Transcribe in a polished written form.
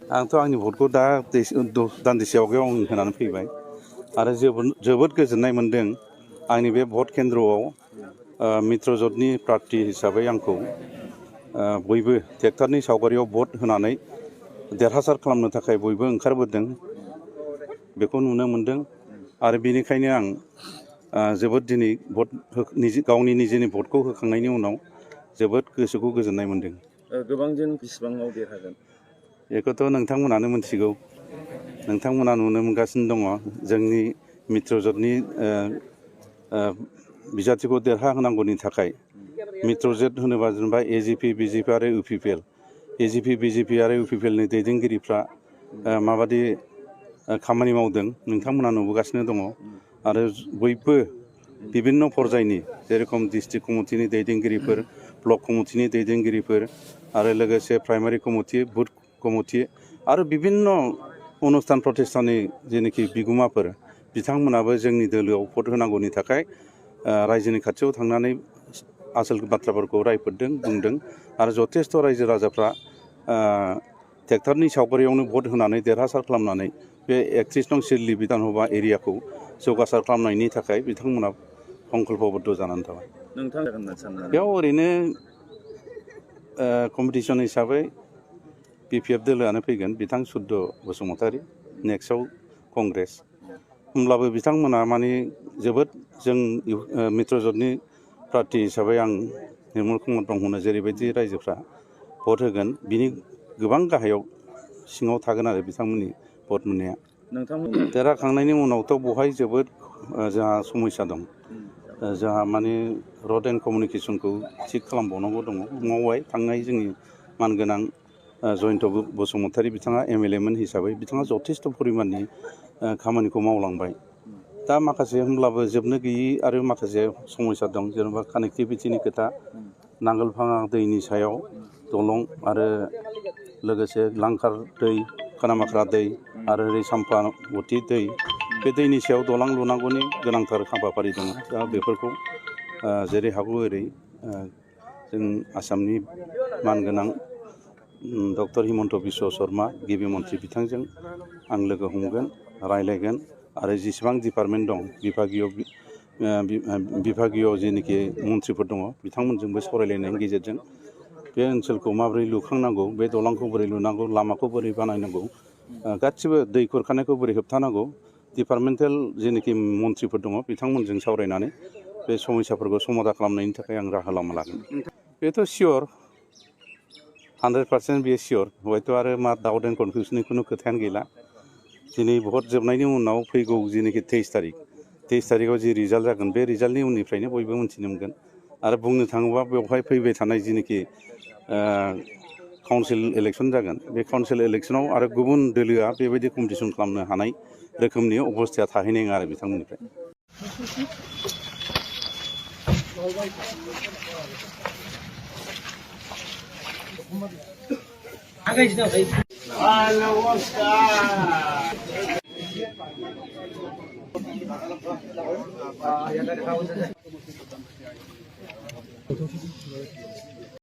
आंथ' आंनि भटखौ दा दान्दिसे आवगायाव आं होनानै फैबाय आरो जोबोद गोजोननाय मोन्दों। आंनि बे भट केन्द्रआव मित्रजोटनि प्रार्थी हिसाबै आंखौ बयबो ट्रेक्टरनि सावगारियाव भट होनानै देरहासार खालामनो थाखाय बयबो ओंखारबोदों बेखौ नुनो मोन्दों आरो बेनिखायनो आं जोबोद दिनै गावनि निजेनि भटखौ होखांनायनि उनाव जोबोद गोसोखौ गोजोननाय मोन्दों। गोबांजों बेसेबाङाव देरहागोन बेखौथ' नोंथांमोनानो मिथिगौ। नोंथांमोना नुनो मोनगासिनो दङ जोंनि मित्रजोटनि बिजाथिखौ देरहाहोनांगौनि थाखाय। मित्रजोट होनोबा जेनेबा एजिपि बिजेपि आरो इउपिपिएल। एजिपि बिजेपि आरो इउपिपिएलनि दैदेनगिरिफ्रा माबादि खामानि मावदों नोंथांमोना नुबोगासिनो दङ आरो बयबो बिभिन्न पर्यायनि जेरेखम डिस्ट्रिक्ट कमिटिनि दैदेनगिरिफोर, ब्लक कमिटिनि दैदेनगिरिफोर आरो लोगोसे प्राइमारि कमिटि, बुथ कमिटि आरो बिभिन्न अनुस्थान प्रतिष्ठाननि जेनोखि बिगोमाफोर बिथांमोनाबो जोंनि दोलोआव भट होनांगौनि थाखाय रायजोनि खाथियाव थांनानै आसोल बाथ्राफोरखौ रायफोदों बुंदों आरो जथेस्थ' रायजो राजाफ्रा ट्रेक्टरनि सावगारियावनो भट होनानै देरहासार खालामनानै बे 31 नं सिडली बिधानसभा एरियाखौ जौगासार खालामनायनि थाखाय बिथांमोना संकल्पबद्ध जानानै थाबाय। बेयाव ओरैनो कम्पिटिसन हिसाबै बिपिएफ दोलोआनो फैगोन, बिथां सुद्द बसुमतारी, नेक्स्टआव कंग्रेस। होमब्लाबो बिथांमोना माने जोबोद जों मित्रजोटनि प्रार्थी हिसाबै आं निर्मल कुमार ब्रह्मनो जेरैबायदि रायजोफ्रा भट होगोन बिनि गोबां गाहायाव सिङाव थागोन आरो बिथांमोननि भट मोननाया। देरहाखांनायनि उनावथ' बहाय जोबोद जोंहा समस्या दं। जोंहा माने रड एन्ड कमिउनिकेसनखौ थिग खालामबावनांगौ दङ। मावबाय थांनाय जोंनि मानगोनां जयन्त बसुमतारी बिथाङा एमएलएमोन हिसाबै बिथाङा जथेस्थ' परिमाननि खामानिखौ मावलांबाय। दा माखासे होमब्लाबो जोबनो गैयि आरो माखासे समस्या दं, जेनेबा कानेक्टिभिटिनि खोथा, नांगोलफाङा दैनि सायाव दलं आरो लोगोसे लांखार दै, खानामाख्रा दै आरो ओरै साम्पावती दै, बे दैनि सायाव दलां लुनांगौनि गोनांथार हाबाफारि दङ। दा बेफोरखौ जेरै हागौ ओरै जों आसामनि मानगोनां डक्टर हिमन्त बिश्व शर्मा गिबि मन्थ्रि बिथांजों आं लोगो हमगोन, रायलायगोन आरो जेसेबां डिपार्टमेन्ट दं बिभागीय जेनोखि मन्थ्रिफोर दङ बिथांमोनजोंबो सावरायलायनायनि गेजेरजों बे ओनसोलखौ माबोरै लुखांनांगौ, बे दलांखौ बोरै लुनांगौ, लामाखौ बोरै बानायनांगौ, गासिबो दै खुरखानायखौ बोरै होबथानांगौ, डिपार्टमेन्टेल जेनोखि मन्थ्रिफोर दङ बिथांमोनजों सावरायनानै बे समस्याफोरखौ समाधान खालामनायनि थाखाय आं राहा लामा लागोन। बेथ' सियर 100% बेयो सियर। हयथ' आरो मा डाउट एन्ड कनफिउसननि खुनु खोथायानो गैला। दिनै भट जोबनायनि उनाव फैगौ जेनोखि 23 तारिखआव जि रिजाल्ट जागोन बे रिजाल्टनि उननिफ्रायनो बयबो मिथिनो मोनगोन। आरो बुंनो थाङोबा बेवहाय फैबाय थानाय जेनोखि काउन्सिल इलेक्सन जागोन, बे काउन्सिल इलेक्सनाव आरो गुबुन दोलोआ बेबायदि कम्पिटिसन खालामनो हानाय रोखोमनि अबस्थाया थाहैनाय नङा आरो बिथांमोननिफ्राय। नमस्कार।